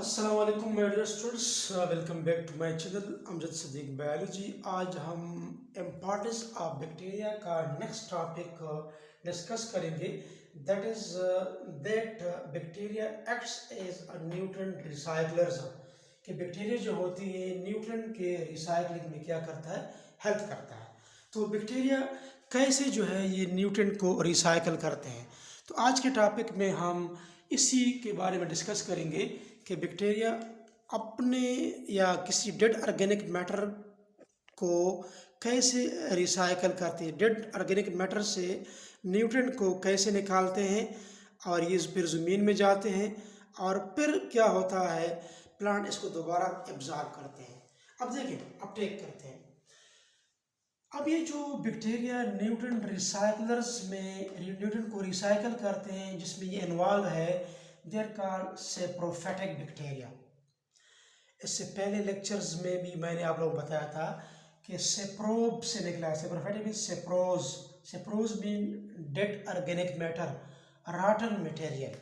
अस्सलाम वालेकुम my dear students, welcome back to my channel Amjad Sadiq biology. आज हम इम्पोर्टेंस ऑफ बैक्टीरिया का नेक्स्ट टॉपिक डिस्कस करेंगे। That is that bacteria acts as a nutrient recyclers. कि bacteria जो होती है न्यूट्रिएंट के रिसाइकलिंग में क्या करता है, हेल्प करता है। तो बैक्टीरिया कैसे जो है ये न्यूट्रिएंट को रिसाइकल करते हैं, तो आज के टॉपिक में हम इसी के बारे में डिस्कस करेंगे कि बैक्टीरिया अपने या किसी डेड ऑर्गेनिक मैटर को कैसे रिसाइकल करते हैं, डेड ऑर्गेनिक मैटर से न्यूट्रिएंट को कैसे निकालते हैं और ये फिर ज़मीन में जाते हैं और फिर क्या होता है, प्लांट इसको दोबारा एब्जॉर्ब करते हैं। अब देखिए, अपटेक करते हैं। अब ये जो बैक्टीरिया न्यूट्रिएंट रिसाइकलर्स में न्यूट्रिएंट को रिसाइकल करते हैं, जिसमें ये इन्वॉल्व है, they are called saprophytic bacteria. इससे पहले लेक्चर्स में भी मैंने आप लोगों को बताया था कि सेप्रोब से निकला है। Saprophytic mean sapros, sapros mean dead organic matter, rotten material.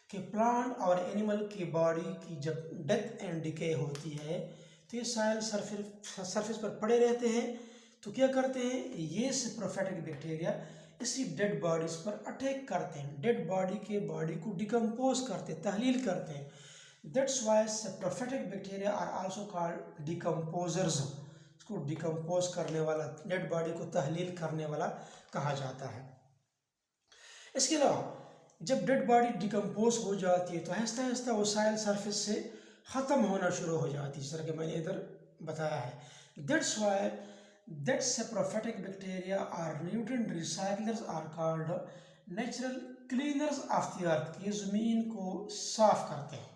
कि प्लांट और एनिमल की बॉडी की जब डेथ एंड डिके होती है तो ये साइल सरफेस पर पड़े रहते हैं। तो क्या करते हैं, ये सेप्रोफाइटिक बैक्टीरिया इसी डेड बॉडीज पर अटैक करते हैं, डेड बॉडी को डिकम्पोज करते हैं, तहलील करते हैं। That's why saprophytic bacteria are also called decomposers. इसको डिकम्पोज करने वाला, डेड बॉडी को तहलील करने वाला कहा जाता है। इसके अलावा जब डेड बॉडी डिकम्पोज हो जाती है तो आहिस्ता आहिस्ता वो साइल सरफेस से ख़त्म होना शुरू हो जाती है, जिस तरह कि मैंने इधर बताया है। That's why that saprophytic bacteria are nutrient recyclers are called natural cleaners of the earth. ये ज़मीन को साफ करते हैं,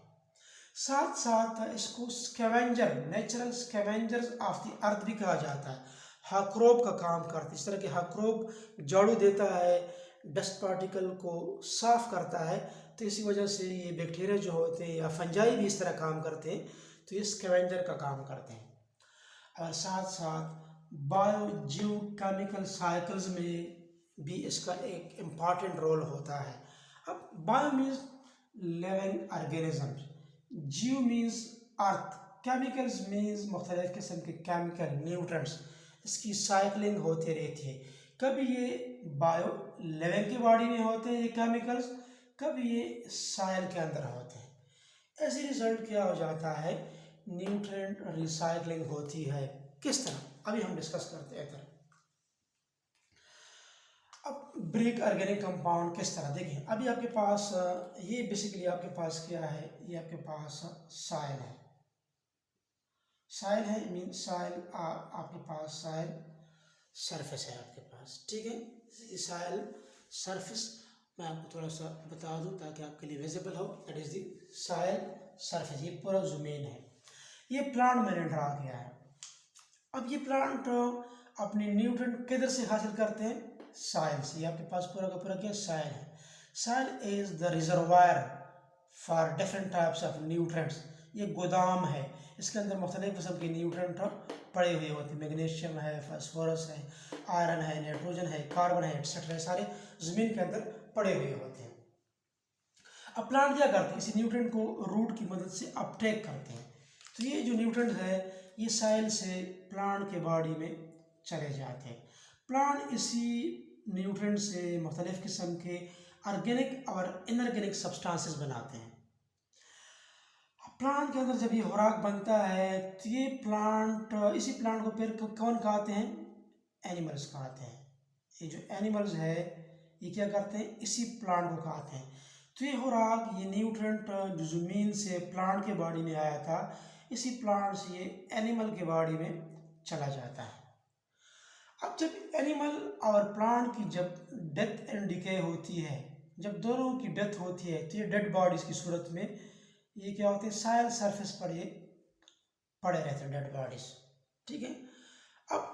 साथ साथ इसको scavenger, natural scavengers of the earth भी कहा जाता है। हाक्रोब का काम करते हैं, इस तरह के हाक्रोब झाड़ू देता है, डस्ट पार्टिकल को साफ करता है। तो इसी वजह से ये बैक्टीरिया जो होते हैं या फंजाई भी इस तरह काम करते हैं, तो ये स्कैवेंजर का काम करते हैं। और साथ साथ बायो जियो केमिकल साइकिल्स में भी इसका एक इम्पॉर्टेंट रोल होता है। अब बायो मीन्स लिविंग ऑर्गेनिजम्स, जियो मीन्स अर्थ, केमिकल्स मीन्स मुख्तलिफ किस्म के केमिकल न्यूट्रिएंट्स, इसकी साइकिलिंग होती रहती है। कभी ये बायो लिविंग की बॉडी में होते हैं ये केमिकल्स, कभी ये साइल के अंदर होते हैं। ऐसे रिजल्ट क्या हो जाता है, न्यूट्रिएंट रिसाइकलिंग होती है। किस तरह, अभी हम डिस्कस करते हैं इधर। अब ब्रेक ऑर्गेनिक कंपाउंड किस तरह, देखिए अभी आपके पास ये बेसिकली आपके पास क्या है, ये आपके पास साइल है, साइल है मीन साइल, आपके पास साइल सरफेस है आपके पास, ठीक है। ये साइल सरफेस मैं आपको थोड़ा सा बता दूं ताकि आपके लिए विजिबल हो। That is the soil surface, ये पूरा ज़मीन है। ये प्लांट मैंने ड्रा किया है। अब ये प्लांट अपने न्यूट्रिएंट किधर से हासिल करते हैं, साइल से। आपके पास पूरा का पूरा क्या साइल है। Soil is the reservoir for different types of nutrients. ये गोदाम है, इसके अंदर मुख्तलिफ किस्म के न्यूट्रिएंट पड़े हुए होते हैं। मैग्नीशियम है, फास्फोरस है, आयरन है, नाइट्रोजन है, कार्बन है, एक्सेट्रा, सारे ज़मीन के अंदर पड़े हुए होते हैं। अब प्लांट क्या करते हैं, इसी न्यूट्रिएंट को रूट की मदद से अपटेक करते हैं। तो ये जो न्यूट्रिएंट है ये साइल से प्लांट के बॉडी में चले जाते हैं। प्लांट इसी न्यूट्रिएंट से मुख्तलिफ किस्म के ऑर्गेनिक और इनऑर्गेनिक सब्सटेंसेस बनाते हैं। प्लांट के अंदर जब ये खुराक बनता है तो ये प्लांट, इसी प्लांट को फिर कौन खाते हैं, एनिमल्स खाते हैं। ये जो एनिमल्स है ये क्या करते हैं, इसी प्लांट को खाते हैं। तो ये खुराक, ये न्यूट्रिएंट जो ज़मीन से प्लांट के बॉडी में आया था, इसी प्लांट से ये एनिमल के बॉडी में चला जाता है। अब जब एनिमल और प्लांट की जब डेथ एंड डिके होती है, जब दोनों की डेथ होती है, तो ये डेड बॉडीज़ की सूरत में ये क्या होते हैं, साइल सरफेस पर ये पड़े रहते हैं डेड बॉडीज, ठीक है। अब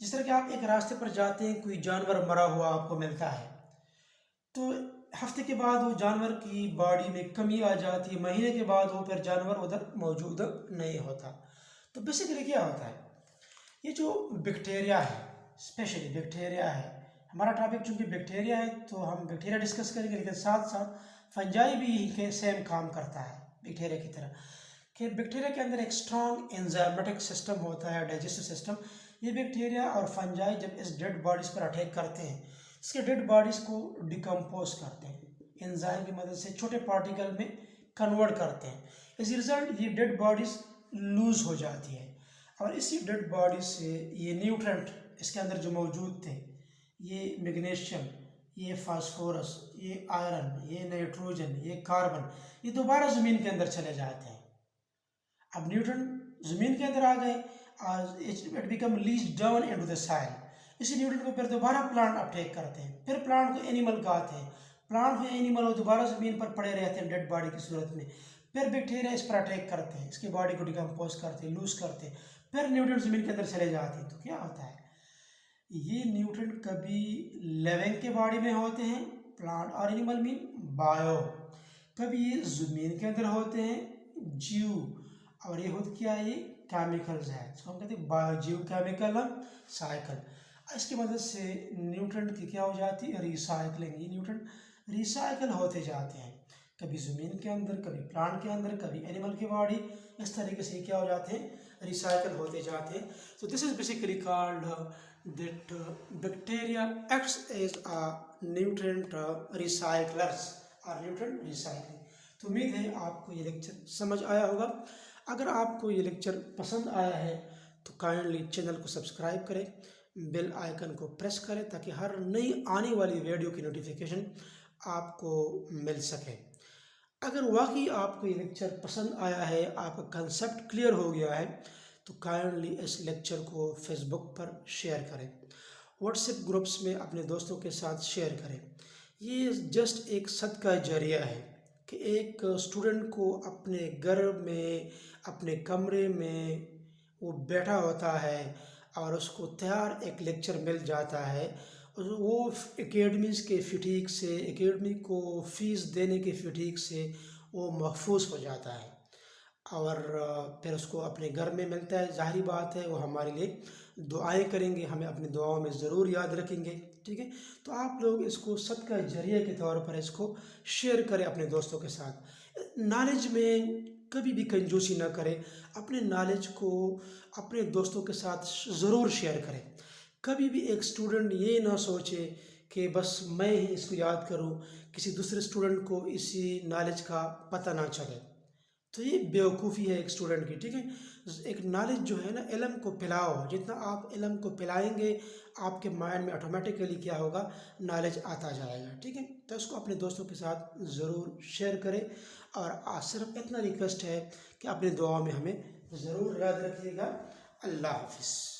जिस तरह कि आप एक रास्ते पर जाते हैं, कोई जानवर मरा हुआ आपको मिलता है, तो हफ्ते के बाद वो जानवर की बॉडी में कमी आ जाती है, महीने के बाद वो फिर जानवर उधर मौजूद नहीं होता। तो बेसिकली क्या होता है, ये जो बैक्टीरिया है, स्पेशली बैक्टीरिया है, हमारा टॉपिक चूंकि बैक्टीरिया है तो हम बैक्टीरिया डिस्कस करेंगे, लेकिन साथ साथ फंजाई भी के सेम काम करता है। बैक्टीरिया की तरह। कि बैक्टीरिया के अंदर एक स्ट्रॉन्ग एंजाइमेटिक सिस्टम होता है, डाइजेस्टिव सिस्टम। ये बैक्टीरिया और फंजाई जब इस डेड बॉडीज़ पर अटैक करते हैं, इसके डेड बॉडीज़ को डिकम्पोज करते हैं, एंजाइम की मदद से छोटे पार्टिकल में कन्वर्ट करते हैं। इस रिजल्ट ये डेड बॉडीज़ लूज हो जाती है, और इसी डेड बॉडी से ये न्यूट्रेंट इसके अंदर जो मौजूद थे, ये मैग्नीशियम, ये फास्फोरस, ये आयरन, ये नाइट्रोजन, ये कार्बन, ये दोबारा ज़मीन के अंदर चले जाते हैं। अब न्यूट्रन ज़मीन के अंदर आ गए और it become leach down into the soil. इसी न्यूट्रन को फिर दोबारा प्लांट अपटेक करते हैं, फिर प्लांट को एनिमल कहते हैं, प्लांट को एनिमल और दोबारा ज़मीन पर पड़े रहते हैं डेड बॉडी की सूरत में। फिर बैक्टीरिया इस पर अटैक करते हैं, इसकी बॉडी को डिकम्पोज करते हैं, लूज करते हैं, फिर न्यूट्रन ज़मीन के अंदर चले जाते हैं। तो क्या होता है, ये न्यूट्रन कभी लिविंग के बॉडी में होते हैं, प्लांट और एनिमल मीन बायो, कभी ये ज़मीन के अंदर होते हैं, जीव, और ये होता क्या है, ये केमिकल्स है, इसको हम कहते हैं बायोजीव केमिकल साइकिल। इसकी मदद से न्यूट्रन की क्या हो जाती है, रिसाइकलिंग। ये न्यूट्रन रिसाइकल होते जाते हैं, कभी ज़मीन के अंदर, कभी प्लांट के अंदर, कभी एनिमल की बॉडी, इस तरीके से क्या हो जाते हैं, रिसाइकल होते जाते हैं। So this is basically called that bacteria acts as a nutrient recyclers और न्यूट्रेंट रिसाइकलिंग। तो उम्मीद है आपको ये लेक्चर समझ आया होगा। अगर आपको ये लेक्चर पसंद आया है तो काइंडली चैनल को सब्सक्राइब करें, बेल आइकन को प्रेस करें, ताकि हर नई आने वाली वीडियो की नोटिफिकेशन आपको मिल सके। अगर वाकई आपको ये लेक्चर पसंद आया है, आपका कंसेप्ट क्लियर हो गया है, तो काइंडली इस लेक्चर को फेसबुक पर शेयर करें, व्हाट्सएप ग्रुप्स में अपने दोस्तों के साथ शेयर करें। ये जस्ट एक सदका जरिया है कि एक स्टूडेंट को अपने घर में, अपने कमरे में वो बैठा होता है और उसको तैयार एक लेक्चर मिल जाता है, और वो एकेडमीज़ के फटीक से, एकेडमी को फ़ीस देने के फटीक से वो महफूज हो जाता है, और फिर उसको अपने घर में मिलता है। ज़ाहिर बात है वो हमारे लिए दुआएं करेंगे, हमें अपनी दुआओं में ज़रूर याद रखेंगे, ठीक है। तो आप लोग इसको सदका जरिया के तौर पर इसको शेयर करें अपने दोस्तों के साथ। नॉलेज में कभी भी कंजूसी ना करें, अपने नॉलेज को अपने दोस्तों के साथ ज़रूर शेयर करें। कभी भी एक स्टूडेंट ये ना सोचे कि बस मैं ही इसको याद करूं, किसी दूसरे स्टूडेंट को इसी नॉलेज का पता ना चले, तो ये बेवकूफ़ी है एक स्टूडेंट की, ठीक है। एक नॉलेज जो है ना, इल्म को पिलाओ, जितना आप इल्म को पिलाएंगे आपके माइंड में ऑटोमेटिकली क्या होगा, नॉलेज आता जाएगा, ठीक है। तो इसको अपने दोस्तों के साथ ज़रूर शेयर करें, और सिर्फ इतना रिक्वेस्ट है कि अपने दुआओं में हमें ज़रूर याद रखिएगा। अल्लाह हाफिज़।